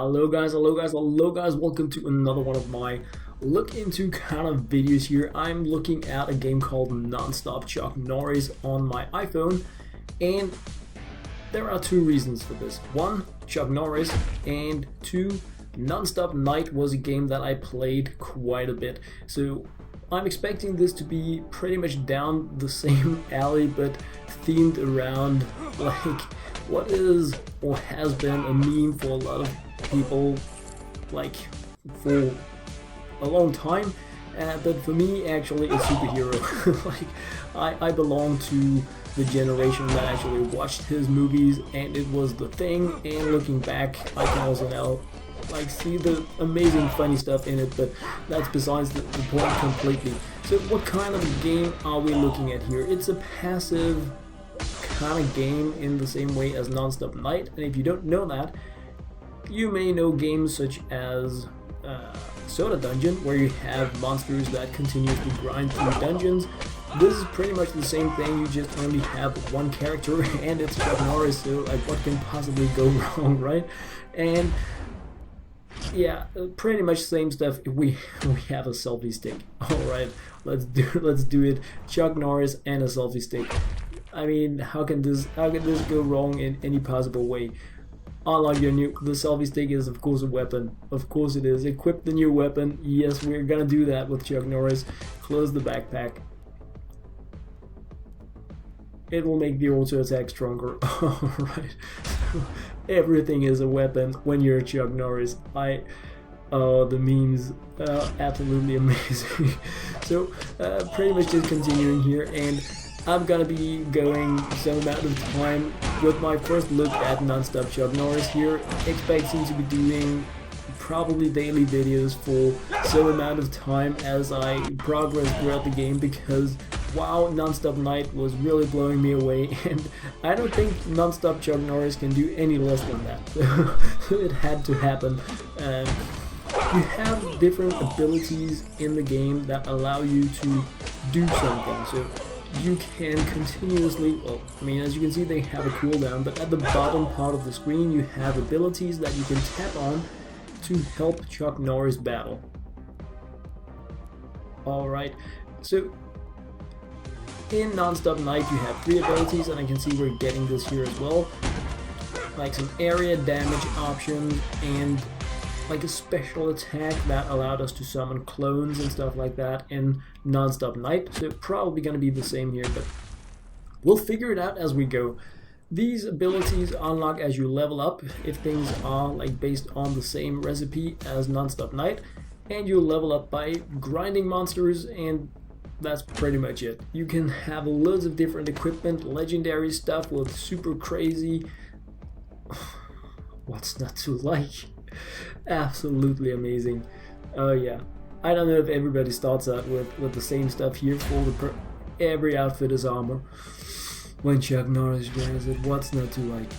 Hello guys, welcome to another one of my look into kind of videos here. I'm looking at a game called Nonstop Chuck Norris on my iPhone, and there are two reasons for this. One, Chuck Norris, and two, Nonstop Night was a game that I played quite a bit. So I'm expecting this to be pretty much down the same alley, but themed around like what is or has been a meme for a lot of people, like for a long time, but for me actually a superhero. Like I belong to the generation that actually watched his movies, and it was the thing. And looking back, I can also now like see the amazing funny stuff in it, but that's besides the point completely. So what kind of a game are we looking at here? It's a passive kind of game in the same way as Nonstop Night, and if you don't know that, you may know games such as Soda Dungeon, where you have monsters that continuously grind through dungeons. This is pretty much the same thing, you just only have one character and it's Chuck Norris, so like what can possibly go wrong, right? And yeah, pretty much same stuff if we have a selfie stick. Alright, let's do it. Chuck Norris and a selfie stick. I mean, how can this go wrong in any possible way? Unlock the selfie stick is of course a weapon. Of course it is. Equip the new weapon. Yes, we're gonna do that with Chuck Norris. Close the backpack. It will make the auto attack stronger. Alright. So, everything is a weapon when you're Chuck Norris. The memes, absolutely amazing. So pretty much just continuing here, and I'm gonna be going some amount of time with my first look at Nonstop Chuck Norris here, expecting to be doing probably daily videos for some amount of time as I progress throughout the game, because wow, Nonstop Night was really blowing me away, and I don't think Nonstop Chuck Norris can do any less than that. So it had to happen. You have different abilities in the game that allow you to do something. So you can continuously, well, I mean, as you can see, they have a cooldown, but at the bottom part of the screen you have abilities that you can tap on to help Chuck Norris battle. Alright, so in Nonstop Night you have 3 abilities, and I can see we're getting this here as well, like some area damage options and like a special attack that allowed us to summon clones and stuff like that in Nonstop Night. So probably gonna be the same here, but we'll figure it out as we go. These abilities unlock as you level up, if things are like based on the same recipe as Nonstop Night, and you level up by grinding monsters, and that's pretty much it. You can have loads of different equipment, legendary stuff with super crazy what's not to like? Absolutely amazing. Oh yeah, I don't know if everybody starts out with the same stuff here. For every outfit is armor. When Chuck Norris wears it, what's not to like?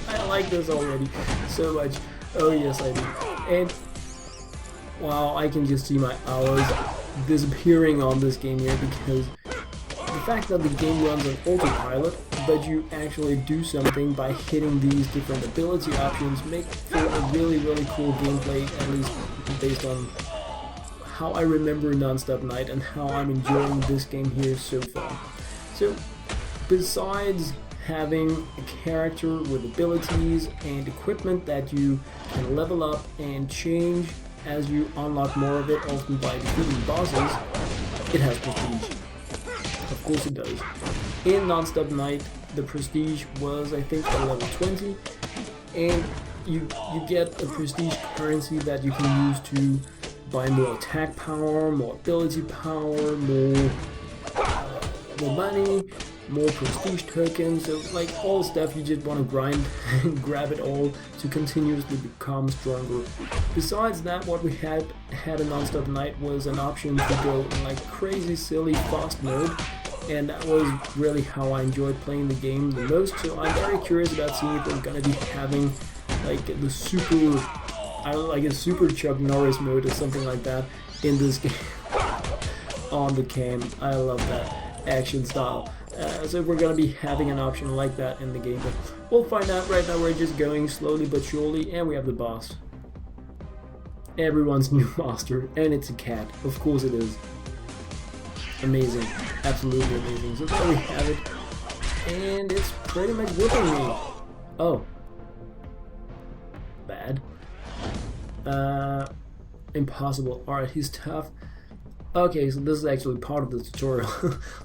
I like this already so much. Oh yes, I do. And wow, I can just see my hours disappearing on this game here, because the fact that the game runs on autopilot, but you actually do something by hitting these different ability options, make for a really cool gameplay, at least based on how I remember Nonstop Night and how I'm enjoying this game here so far. So besides having a character with abilities and equipment that you can level up and change as you unlock more of it, often by defeating bosses, it has prestige. Of course it does. In Nonstop Night, the prestige was, I think, at level 20, and you get a prestige currency that you can use to buy more attack power, more ability power, more money, more prestige tokens. So like all the stuff you just want to grind and grab it all to continuously become stronger. Besides that, what we had in Nonstop Night was an option to go in like crazy silly fast mode, and that was really how I enjoyed playing the game the most. So I'm very curious about seeing if we're gonna be having like the super, I don't know, like a super Chuck Norris mode or something like that in this game on the cam. I love that action style. So we're gonna be having an option like that in the game, but we'll find out. Right now we're just going slowly but surely, and we have the boss. Everyone's new master, and it's a cat. Of course it is. Amazing, absolutely amazing. So there we have it, and it's pretty much whipping me. Oh, bad. Impossible. Alright, he's tough. Okay, so this is actually part of the tutorial.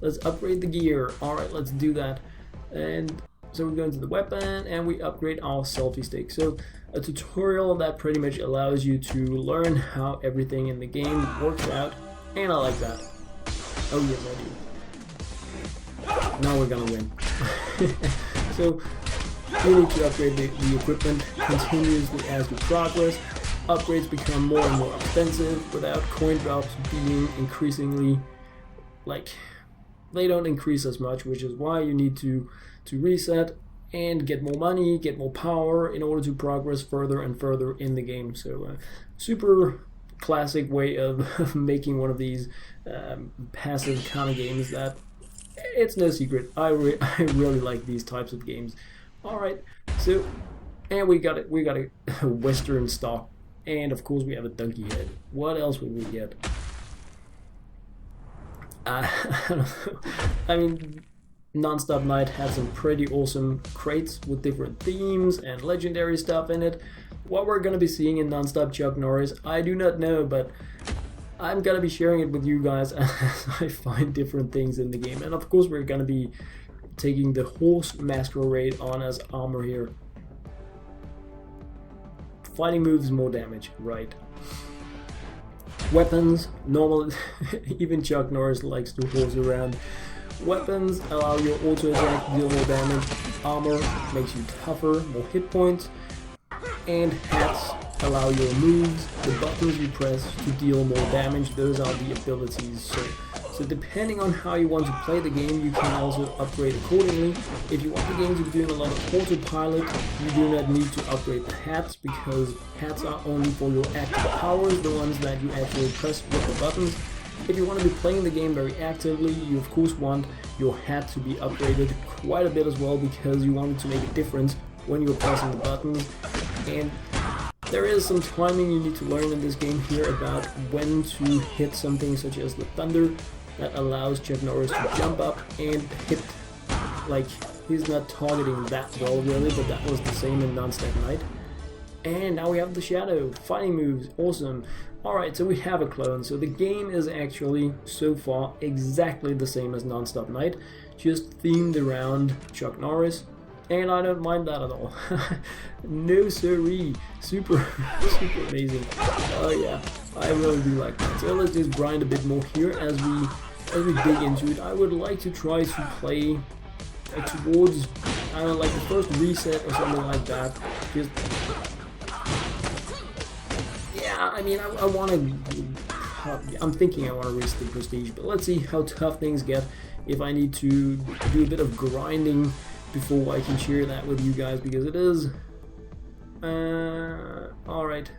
Let's upgrade the gear. Alright, let's do that. And so we go into the weapon and we upgrade our selfie stick. So a tutorial that pretty much allows you to learn how everything in the game works out, and I like that. Oh yes, I do. Now we're gonna win. So you need to upgrade the equipment continuously as you progress. Upgrades become more and more expensive without coin drops being increasingly, like, they don't increase as much, which is why you need to reset and get more money, get more power in order to progress further and further in the game. So super classic way of making one of these passive kind of games that it's no secret. I really like these types of games. Alright, so, and we got a Western stock. And of course we have a donkey head. What else would we get? I don't know. I mean, Nonstop Night had some pretty awesome crates with different themes and legendary stuff in it. What we're gonna be seeing in Nonstop Chuck Norris, I do not know, but I'm gonna be sharing it with you guys as I find different things in the game. And of course we're gonna be taking the horse masquerade on as armor here. Fighting moves, more damage, right. Weapons, normal, even Chuck Norris likes to horse around. Weapons allow your auto attack to deal more damage. Armor makes you tougher, more hit points. And hats allow your moves, the buttons you press to deal more damage. Those are the abilities. So depending on how you want to play the game, you can also upgrade accordingly. If you want the game to be doing a lot of autopilot, you do not need to upgrade the hats, because hats are only for your active powers, the ones that you actually press with the buttons. If you want to be playing the game very actively, you of course want your hat to be upgraded quite a bit as well, because you want it to make a difference when you're pressing the buttons. And there is some timing you need to learn in this game here about when to hit something such as the thunder that allows Chuck Norris to jump up and hit. Like, he's not targeting that well really, but that was the same in Nonstop Night. And now we have the shadow, fighting moves, awesome. Alright, so we have a clone. So the game is actually, so far, exactly the same as Nonstop Night, just themed around Chuck Norris. And I don't mind that at all. No siree. Super amazing. Oh yeah, I really do like that. So let's just grind a bit more here as we dig into it. I would like to try to play towards, I don't know, like the first reset or something like that. Just, yeah, I mean, I want to, I'm thinking I want to reach the prestige, but let's see how tough things get if I need to do a bit of grinding before I can share that with you guys, because it is alright.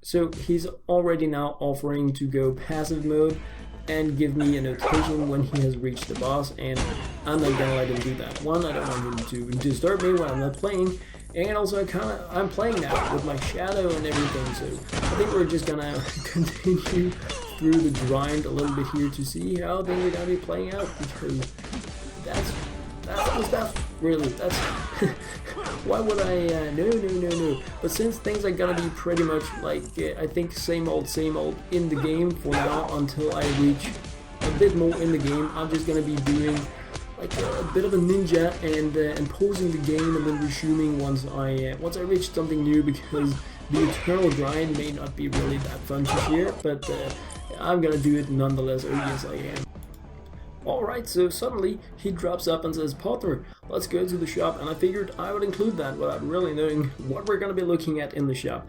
So he's already now offering to go passive mode and give me a notification when he has reached the boss, and I'm not gonna let him do that. One, I don't want him to disturb me when I'm not playing, and also I'm playing now with my shadow and everything, so I think we're just gonna continue through the grind a little bit here to see how things are gonna be playing out, because that's the stuff, really. That's why would I, no. But since things are gonna be pretty much like, I think same old in the game for now, until I reach a bit more in the game, I'm just gonna be doing like a bit of a ninja and pausing the game and then resuming once I reach something new, because the eternal grind may not be really that fun to share, but I'm gonna do it nonetheless. Oh yes, I am. Alright, so suddenly he drops up and says, "Partner, let's go to the shop," and I figured I would include that without really knowing what we're going to be looking at in the shop.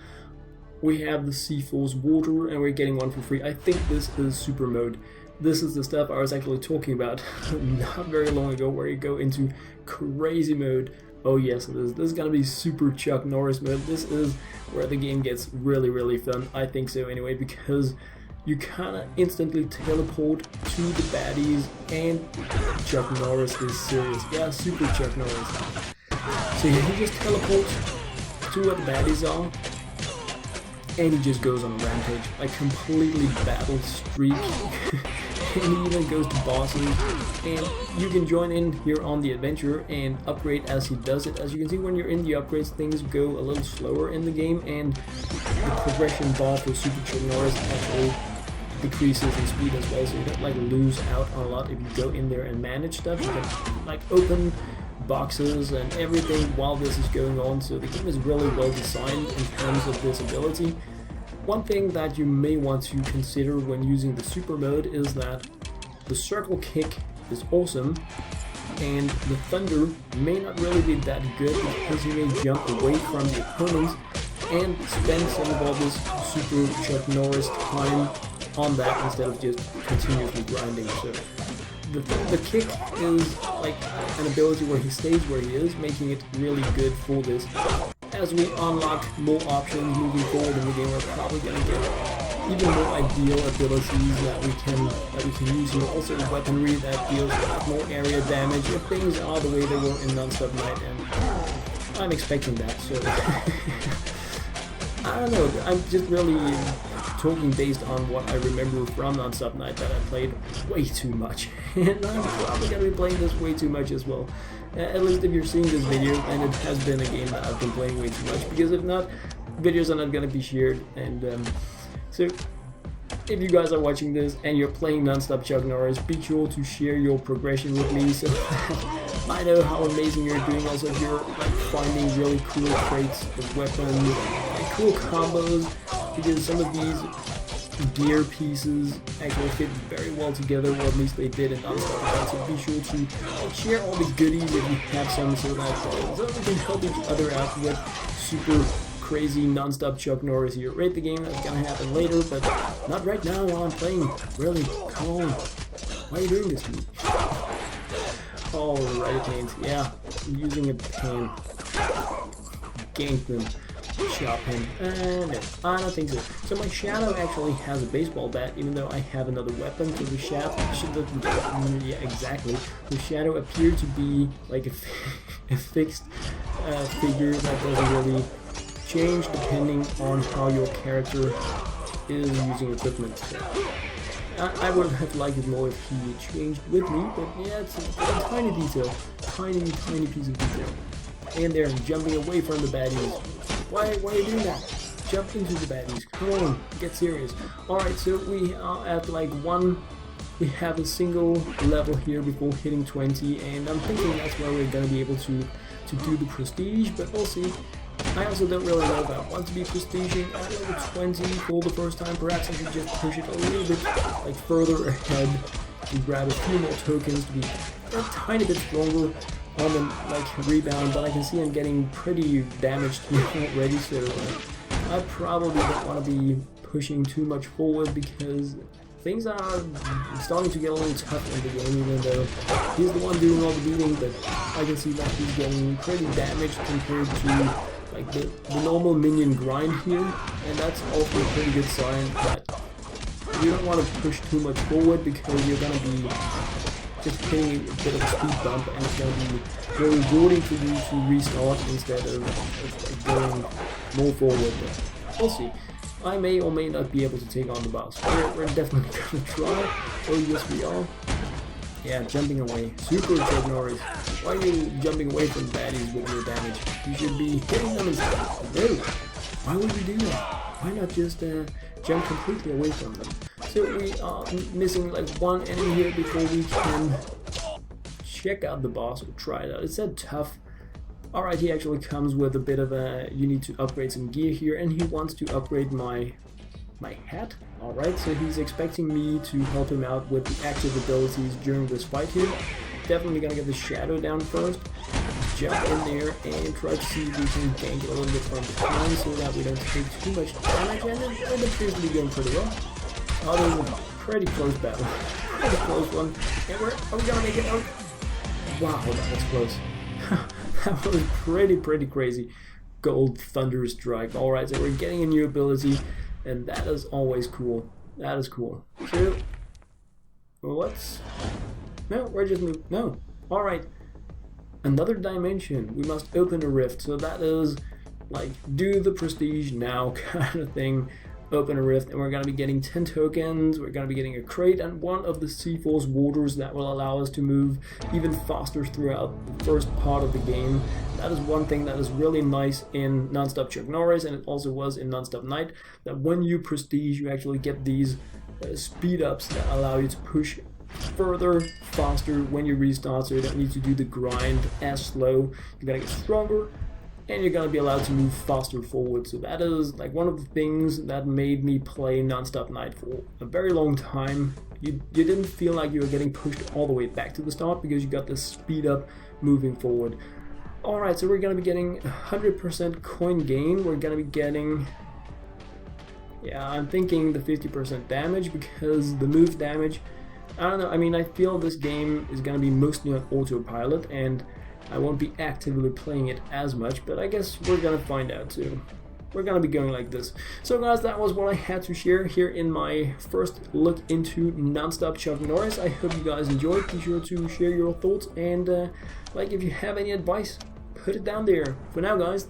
We have the C-Force water and we're getting one for free. I think this is super mode. This is the stuff I was actually talking about not very long ago, where you go into crazy mode. Oh yes, it is. This is going to be super Chuck Norris mode. This is where the game gets really fun. I think so anyway, because you kind of instantly teleport to the baddies, and Chuck Norris is serious. Yeah, Super Chuck Norris. So he just teleports to where the baddies are, and he just goes on a rampage, like completely battle streak. And he even goes to bosses, and you can join in here on the adventure and upgrade as he does it. As you can see, when you're in the upgrades, things go a little slower in the game, and the progression bar for Super Chuck Norris actually decreases in speed as well, so you don't like lose out on a lot if you go in there and manage stuff. You can like open boxes and everything while this is going on, so the game is really well designed in terms of this ability. One thing that you may want to consider when using the super mode is that the circle kick is awesome, and the thunder may not really be that good because you may jump away from the opponents and spend some of all this Super Chuck Norris time on that instead of just continuously grinding. So the kick is like an ability where he stays where he is, making it really good for this. As we unlock more options moving forward in the game, we're probably going to get even more ideal abilities that we can use here. Also weaponry that deals a lot more area damage if things are the way they were in Nonstop Night, and I'm expecting that. So I don't know, I'm just really talking based on what I remember from Nonstop Night, that I played way too much, and I'm probably going to be playing this way too much as well. At least if you're seeing this video, and it has been a game that I've been playing way too much, because if not, videos are not going to be shared. And so if you guys are watching this and you're playing Nonstop Chuck Norris, be sure to share your progression with me so I know how amazing you're doing. Also, if you're like finding really cool traits of weapons and cool combos, because some of these gear pieces actually fit very well together, or at least they did in Nonstop Night. So be sure to share all the goodies if you have some, so that we can help each other out with super crazy Nonstop Chuck Norris here. Rate the game, that's gonna happen later, but not right now while I'm playing. Really, come on. Why are you doing this to me? Alright, Canes. Yeah, I'm using a pen. Gank them. Chop him. No, I don't think so. So my Shadow actually has a baseball bat, even though I have another weapon. So the Shadow, yeah, exactly. The Shadow appeared to be like a fixed figure that doesn't really change depending on how your character is using equipment. So I would have liked it more if he changed with me, but yeah, it's a tiny detail, tiny piece of detail. And they're jumping away from the baddies. Why are you doing that? Jump into the baddies. Come on, get serious. Alright, so we are at like we have a single level here before hitting 20, and I'm thinking that's where we're gonna be able to do the prestige, but we'll see. I also don't really know if I want to be prestiging at level 20 for the first time. Perhaps I should just push it a little bit like further ahead to grab a few more tokens to be a tiny bit stronger on the like rebound, but I can see I'm getting pretty damaged already, so I probably don't want to be pushing too much forward because things are starting to get a little tough in the game, even though he's the one doing all the beating, but I can see that he's getting pretty damaged compared to like the normal minion grind here, and that's also a pretty good sign that you don't want to push too much forward because you're going to be just hitting a bit of a speed bump, and it's going to be very rewarding for you to restart instead of going more forward. But we'll see. I may or may not be able to take on the boss. We're definitely going to try. Oh yes we are. Yeah, jumping away. Super Chuck Norris. Why are you jumping away from baddies with your damage? You should be hitting them instead. No! Why would you do that? Why not just jump completely away from them? So we are missing like one enemy here before we can check out the boss or try it out. It said tough. Alright, he actually comes with a bit of a, you need to upgrade some gear here, and he wants to upgrade my hat. Alright, so he's expecting me to help him out with the active abilities during this fight here. Definitely gonna get the Shadow down first, jump in there and try to see if we can gank it a little bit from behind so that we don't take too much damage, and it appears to be going pretty well. Oh, this is a pretty close battle. Pretty close one. And are we gonna make it out? Wow, that was close. That was pretty crazy. Gold Thunder Strike. Alright, so we're getting a new ability, and that is always cool. That is cool. So, no, we're just moving. No. Alright. Another dimension. We must open a rift. So that is like do the prestige now kind of thing. Open a rift, and we're going to be getting 10 tokens, we're going to be getting a crate and one of the C-Force waters that will allow us to move even faster throughout the first part of the game. That is one thing that is really nice in Nonstop Chuck Norris, and it also was in Nonstop Night, that when you prestige you actually get these speed ups that allow you to push further, faster when you restart, so you don't need to do the grind as slow. You gotta get stronger, and you're gonna be allowed to move faster forward. So that is like one of the things that made me play Nonstop Night for a very long time. You didn't feel like you were getting pushed all the way back to the start because you got this speed up moving forward. Alright, so we're gonna be getting 100% coin gain. We're gonna be getting, yeah, I'm thinking the 50% damage, because the move damage, I don't know, I mean, I feel this game is gonna be mostly on autopilot and I won't be actively playing it as much, but I guess we're gonna find out too. We're gonna be going like this. So guys, that was what I had to share here in my first look into Nonstop Chuck Norris. I hope you guys enjoyed. Be sure to share your thoughts, and like, if you have any advice, put it down there. For now guys,